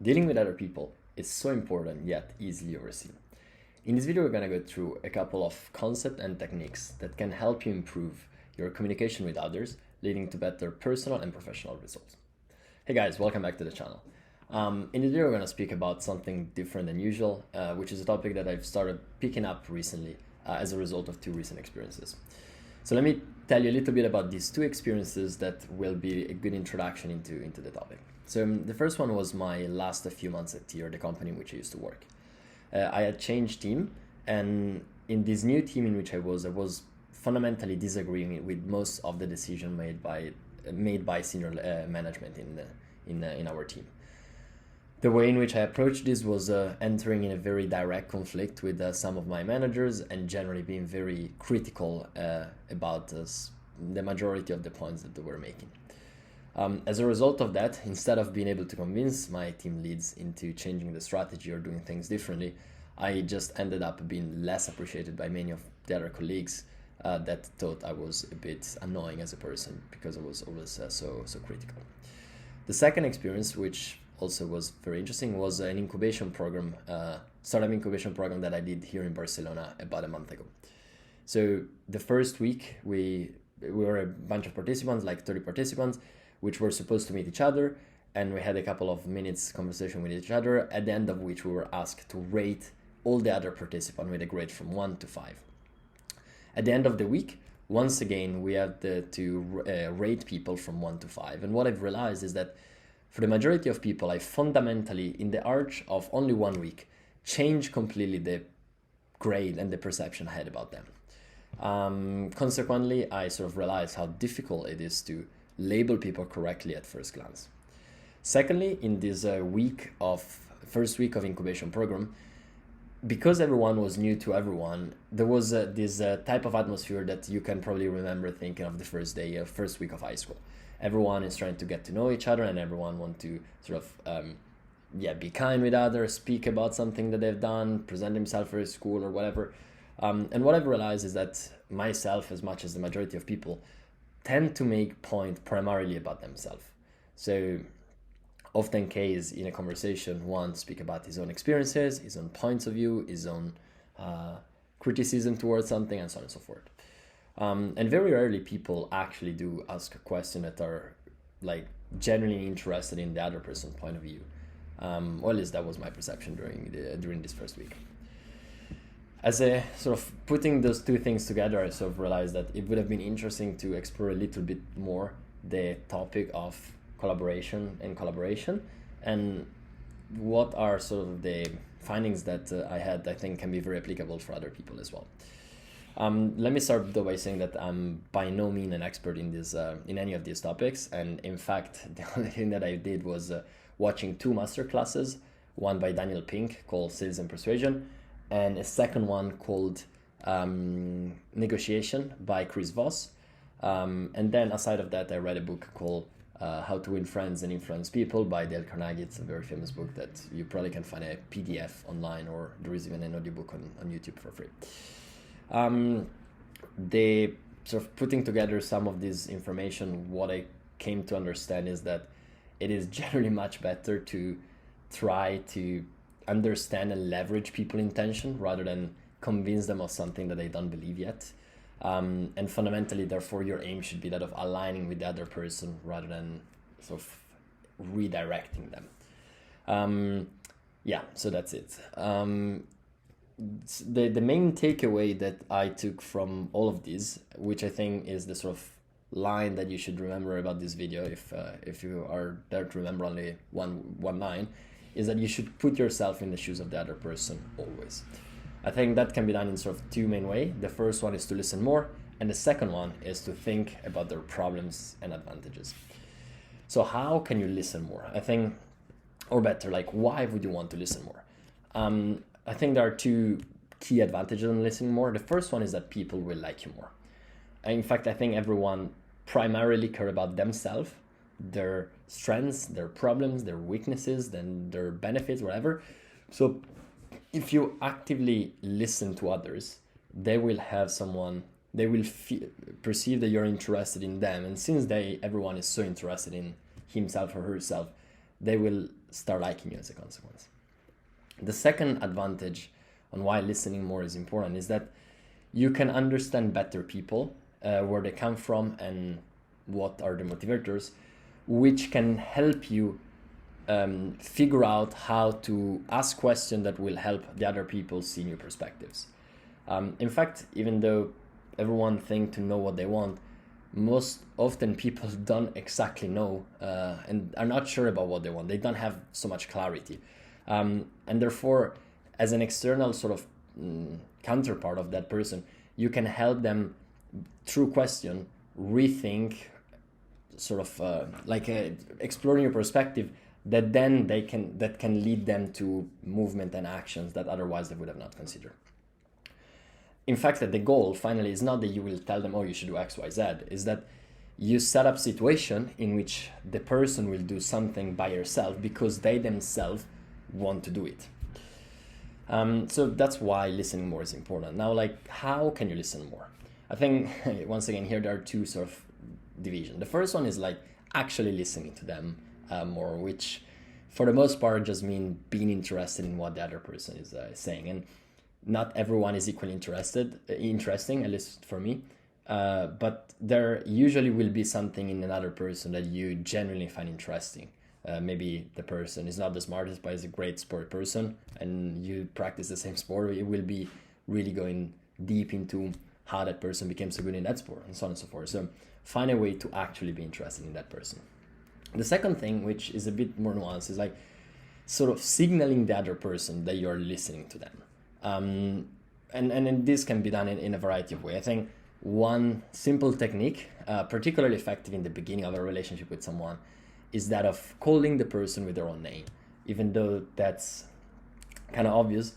Dealing with other people is so important yet easily overseen. In this video, we're going to go through a couple of concepts and techniques that can help you improve your communication with others, leading to better personal and professional results. Hey guys, welcome back to the channel. In this video, we're going to speak about something different than usual, which is a topic that I've started picking up recently as a result of two recent experiences. So let me tell you a little bit about these two experiences that will be a good introduction into the topic. So the first one was my last few months at Tier, the company in which I used to work. I had changed team, and in this new team in which I was fundamentally disagreeing with most of the decision made by senior management in our team. The way in which I approached this was entering in a very direct conflict with some of my managers and generally being very critical about the majority of the points that they were making. As a result of that, instead of being able to convince my team leads into changing the strategy or doing things differently, I just ended up being less appreciated by many of the other colleagues that thought I was a bit annoying as a person because I was always so critical. The second experience, which also was very interesting, was an incubation program, startup incubation program that I did here in Barcelona about a month ago. So the first week we were a bunch of participants, like 30 participants, which were supposed to meet each other, and we had a couple of minutes conversation with each other, at the end of which we were asked to rate all the other participants with a grade from 1 to 5. At the end of the week, once again, we had to rate people from 1 to 5. And what I've realized is that for the majority of people, I fundamentally, in the arch of only 1 week, changed completely the grade and the perception I had about them. Consequently, I sort of realized how difficult it is to label people correctly at first glance. Secondly, in this first week of incubation program, because everyone was new to everyone, there was this type of atmosphere that you can probably remember thinking of the first week of high school. Everyone is trying to get to know each other, and everyone wants to sort of be kind with others, speak about something that they've done, present themselves for school or whatever. And what I've realized is that myself, as much as the majority of people, tend to make point primarily about themselves. So often case in a conversation, one speak about his own experiences, his own points of view, his own criticism towards something, and so on and so forth. And very rarely people actually do ask a question that are like genuinely interested in the other person's point of view. Or at least that was my perception during this first week. As a sort of putting those two things together, I sort of realized that it would have been interesting to explore a little bit more the topic of collaboration and what are sort of the findings that I think can be very applicable for other people as well. Let me start though by saying that I'm by no means an expert in any of these topics, and in fact the only thing that I did was watching two masterclasses, one by Daniel Pink called Sales and Persuasion, and a second one called Negotiation by Chris Voss. And then aside of that, I read a book called How to Win Friends and Influence People by Dale Carnegie. It's a very famous book that you probably can find a PDF online, or there is even an audiobook on YouTube for free. They sort of putting together some of this information, what I came to understand is that it is generally much better to try to understand and leverage people's intention rather than convince them of something that they don't believe yet. And fundamentally, therefore, your aim should be that of aligning with the other person rather than sort of redirecting them. So that's it. The main takeaway that I took from all of this, which I think is the sort of line that you should remember about this video, if you are there to remember only one line, is that you should put yourself in the shoes of the other person always. I think that can be done in sort of two main ways. The first one is to listen more, and the second one is to think about their problems and advantages. So how can you listen more? I think, or better, like why would you want to listen more? I think there are two key advantages in listening more. The first one is that people will like you more. In fact, I think everyone primarily care about themselves, their strengths, their problems, their weaknesses, then their benefits, whatever. So if you actively listen to others, they will perceive that you're interested in them. And since everyone is so interested in himself or herself, they will start liking you as a consequence. The second advantage on why listening more is important is that you can understand better people, where they come from and what are the motivators, which can help you figure out how to ask questions that will help the other people see new perspectives. In fact, even though everyone thinks to know what they want, most often people don't exactly know and are not sure about what they want. They don't have so much clarity. And therefore, as an external sort of counterpart of that person, you can help them through question rethink, sort of exploring your perspective that then that can lead them to movement and actions that otherwise they would have not considered. In fact, that the goal finally is not that you will tell them, oh, you should do X, Y, Z, is that you set up situation in which the person will do something by yourself because they themselves want to do it. So that's why listening more is important. Now, like, how can you listen more? I think, once again, here there are two sort of divisions. The first one is like actually listening to them more, which for the most part just mean being interested in what the other person is saying. And not everyone is equally interesting, at least for me. But there usually will be something in another person that you genuinely find interesting. Maybe the person is not the smartest, but is a great sport person, and you practice the same sport. It will be really going deep into how that person became so good in that sport, and so on and so forth. So find a way to actually be interested in that person. The second thing, which is a bit more nuanced, is like sort of signaling the other person that you're listening to them. And this can be done in a variety of ways. I think one simple technique, particularly effective in the beginning of a relationship with someone, is that of calling the person with their own name. Even though that's kind of obvious,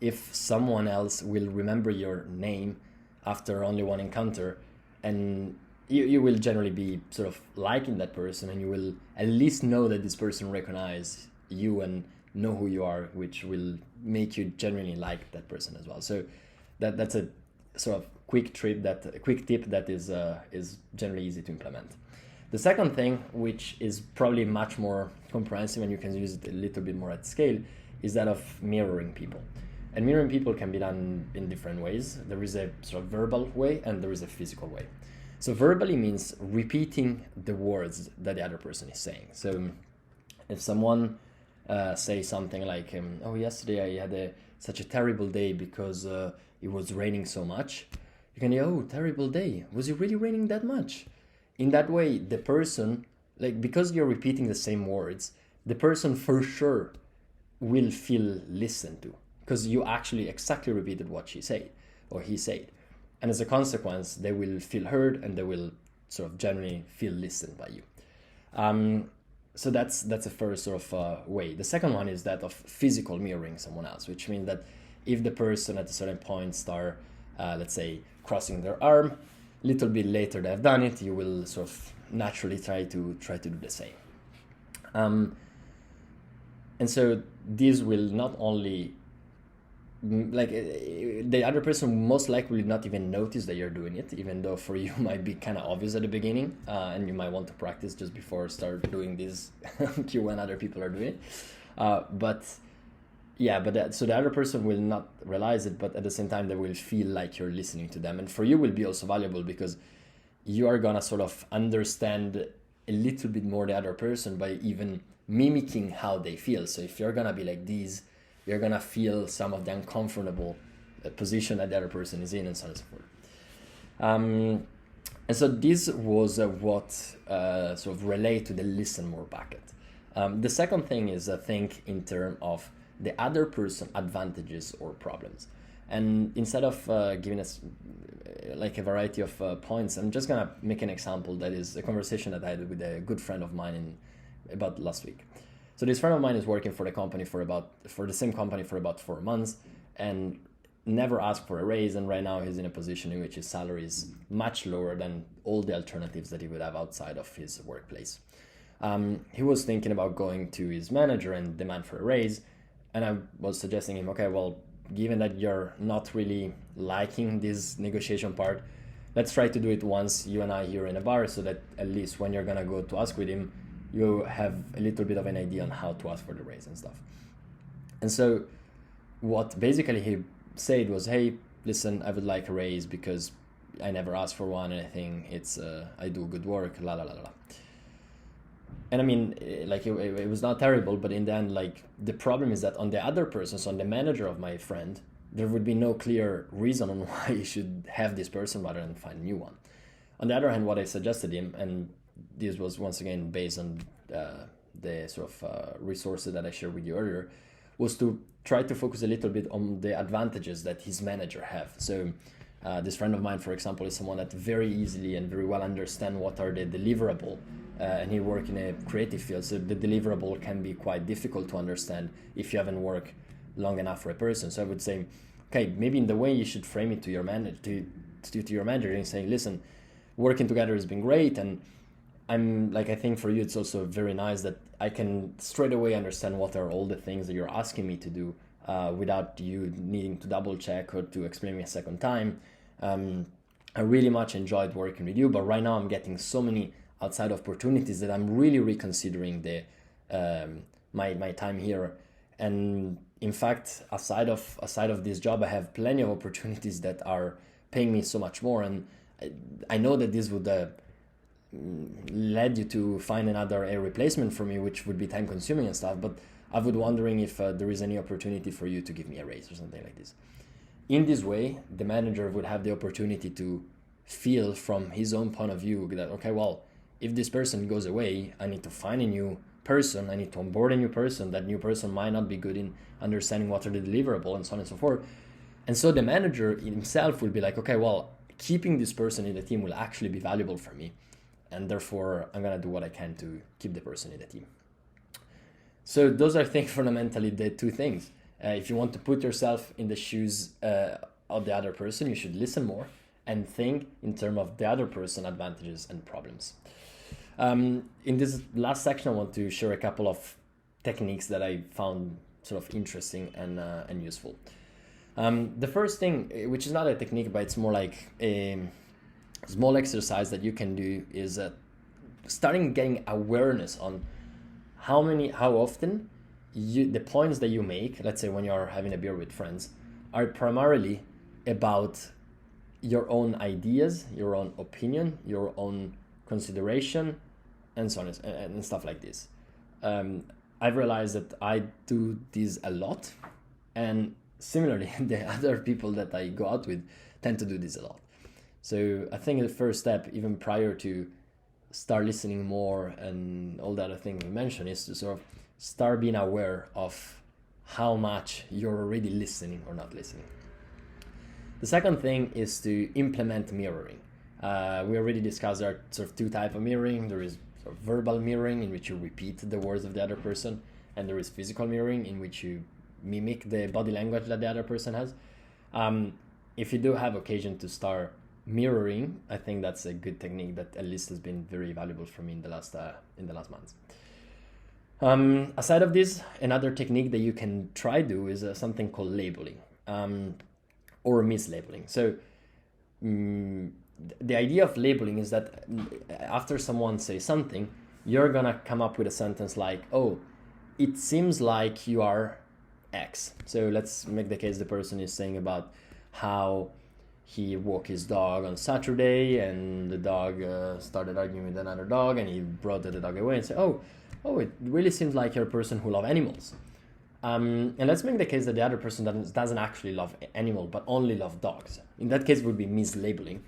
if someone else will remember your name after only one encounter, and you will generally be sort of liking that person, and you will at least know that this person recognizes you and know who you are, which will make you genuinely like that person as well. So that's a sort of quick tip that is generally easy to implement. The second thing, which is probably much more comprehensive and you can use it a little bit more at scale, is that of mirroring people. And mirroring people can be done in different ways. There is a sort of verbal way and there is a physical way. So verbally means repeating the words that the other person is saying. So if someone says something like, oh, yesterday I had such a terrible day because it was raining so much, you can say, oh, terrible day. Was it really raining that much? In that way, the person, like, because you're repeating the same words, the person for sure will feel listened to because you actually exactly repeated what she said or he said. And as a consequence, they will feel heard and they will sort of generally feel listened by you. So that's the first sort of way. The second one is that of physical mirroring someone else, which means that if the person at a certain point start, let's say, crossing their arm, little bit later they've done it, you will sort of naturally try to do the same. And so this will not only, like, the other person most likely will not even notice that you're doing it, even though for you might be kind of obvious at the beginning, and you might want to practice just before start doing this cue when other people are doing it. So the other person will not realize it, but at the same time, they will feel like you're listening to them. And for you will be also valuable because you are gonna sort of understand a little bit more the other person by even mimicking how they feel. So if you're gonna be like this, you're gonna feel some of the uncomfortable position that the other person is in, and so on and so forth. And so this was what sort of relate to the listen more bucket. The second thing is, I think, in terms of the other person advantages or problems. And instead of giving us like a variety of points, I'm just gonna make an example that is a conversation that I had with a good friend of mine about last week. So this friend of mine is working for the same company for about 4 months and never asked for a raise, and right now he's in a position in which his salary is much lower than all the alternatives that he would have outside of his workplace. He was thinking about going to his manager and demand for a raise. And I was suggesting him, okay, well, given that you're not really liking this negotiation part, let's try to do it once you and I here in a bar, so that at least when you're gonna go to ask with him, you have a little bit of an idea on how to ask for the raise and stuff. And so what basically he said was, hey, listen, I would like a raise because I never asked for one, and I think it's I do good work, la la la la. And I mean, like it was not terrible, but in the end, like the problem is that on the other person, so on the manager of my friend, there would be no clear reason on why you should have this person rather than find a new one. On the other hand, what I suggested him, and this was once again based on the sort of resources that I shared with you earlier, was to try to focus a little bit on the advantages that his manager have. So this friend of mine, for example, is someone that very easily and very well understand what are the deliverable, and he work in a creative field, so the deliverable can be quite difficult to understand if you haven't worked long enough for a person. So I would say, okay, maybe in the way you should frame it to your manager, to your manager, and saying, listen, working together has been great, and I'm like, I think for you it's also very nice that I can straight away understand what are all the things that you're asking me to do without you needing to double check or to explain me a second time. I really much enjoyed working with you, but right now I'm getting so many outside opportunities that I'm really reconsidering the my time here. And in fact, aside of this job, I have plenty of opportunities that are paying me so much more, and I know that this would led you to find another a replacement for me, which would be time consuming and stuff, but I would wondering if there is any opportunity for you to give me a raise or something like this. In this way, the manager would have the opportunity to feel from his own point of view that, okay, well, if this person goes away, I need to find a new person, I need to onboard a new person. That new person might not be good in understanding what are the deliverable and so on and so forth. And so the manager himself will be like, okay, well, keeping this person in the team will actually be valuable for me, and therefore I'm gonna do what I can to keep the person in the team. So those are, I think, fundamentally the two things. If you want to put yourself in the shoes of the other person, you should listen more and think in terms of the other person advantages and problems. In this last section, I want to share a couple of techniques that I found sort of interesting and useful. The first thing, which is not a technique, but it's more like a small exercise that you can do, is starting getting awareness on how often the points that you make, let's say when you're having a beer with friends, are primarily about your own ideas, your own opinion, your own consideration, and so on and stuff like this. I've realized that I do this a lot, and similarly, the other people that I go out with tend to do this a lot. So I think the first step, even prior to start listening more and all the other things we mentioned, is to sort of start being aware of how much you're already listening or not listening. The second thing is to implement mirroring. We already discussed there are sort of two types of mirroring. There is sort of verbal mirroring, in which you repeat the words of the other person, and there is physical mirroring, in which you mimic the body language that the other person has. If you do have occasion to start mirroring, I think that's a good technique that at least has been very valuable for me in the last months. Aside of this, another technique that you can try do is something called labeling or mislabeling. So the idea of labeling is that after someone says something, you're gonna come up with a sentence like, oh, it seems like you are X. So let's make the case the person is saying about how he walked his dog on Saturday, and the dog started arguing with another dog, and he brought the dog away and said, oh, it really seems like you're a person who loves animals. And let's make the case that the other person doesn't actually love animal, but only love dogs. In that case, it would be mislabeling.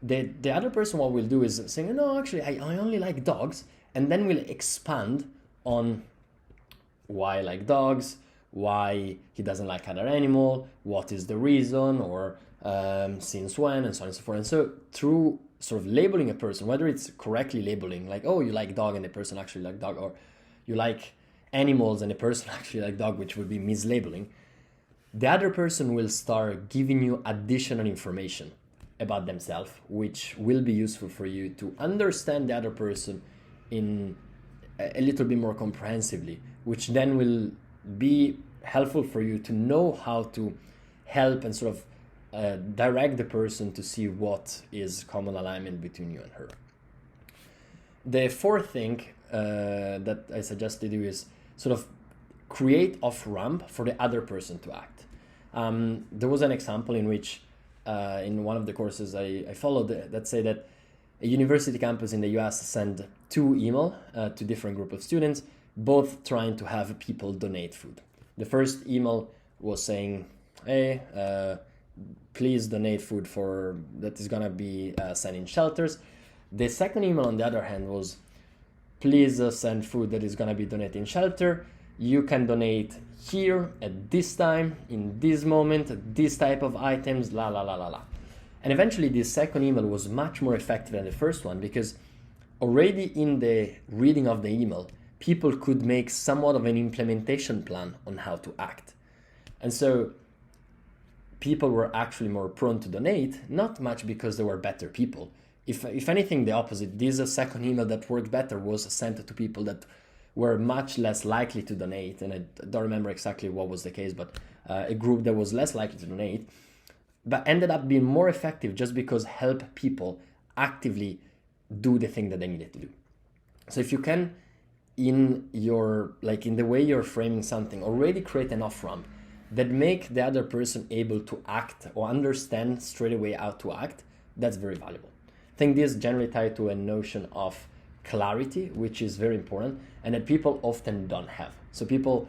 The other person, what we'll do is saying, no, actually, I only like dogs, and then we'll expand on why I like dogs, why he doesn't like other animal, what is the reason, or since when, and so on and so forth. And so through sort of labeling a person, whether it's correctly labeling, like, oh, you like dog and the person actually like dog, or you like animals and the person actually like dog, which would be mislabeling, the other person will start giving you additional information about themselves, which will be useful for you to understand the other person in a little bit more comprehensively, which then will be helpful for you to know how to help and sort of direct the person to see what is common alignment between you and her. The fourth thing that I suggest you do is sort of create off-ramp for the other person to act. There was an example in which in one of the courses I followed that say that a university campus in the US sent 2 emails to different group of students, both trying to have people donate food. The first email was saying, hey, please donate food that is gonna be sent in shelters. The second email, on the other hand, was, please send food that is gonna be donated in shelter. You can donate here at this time, in this moment, this type of items, la la la la la. And eventually this second email was much more effective than the first one, because already in the reading of the email, people could make somewhat of an implementation plan on how to act. And so people were actually more prone to donate, not much because they were better people. If anything, the opposite. This second email that worked better was sent to people that were much less likely to donate, and I don't remember exactly what was the case, but a group that was less likely to donate, but ended up being more effective just because help people actively do the thing that they needed to do. So if you can, in the way you're framing something, already create an off-ramp that make the other person able to act or understand straight away how to act, that's very valuable. I think this is generally tied to a notion of clarity, which is very important and that people often don't have. So people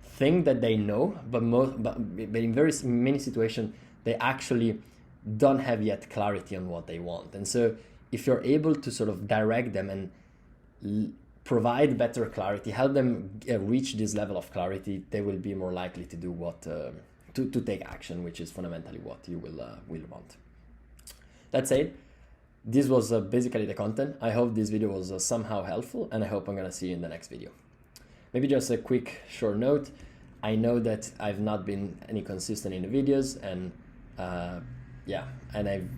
think that they know, but in very many situations, they actually don't have yet clarity on what they want. And so if you're able to sort of direct them and provide better clarity, help them reach this level of clarity, they will be more likely to do what, to take action, which is fundamentally what you will want. That said, this was basically the content. I hope this video was somehow helpful, and I hope I'm gonna see you in the next video. Maybe just a quick short note. I know that I've not been any consistent in the videos, and and I've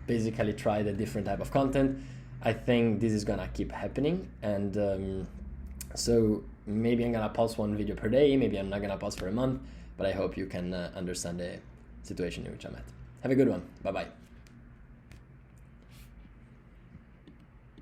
basically tried a different type of content. I think this is gonna keep happening, and so maybe I'm gonna post 1 video per day, maybe I'm not gonna post for a month, but I hope you can understand the situation in which I'm at. Have a good one. Bye-bye.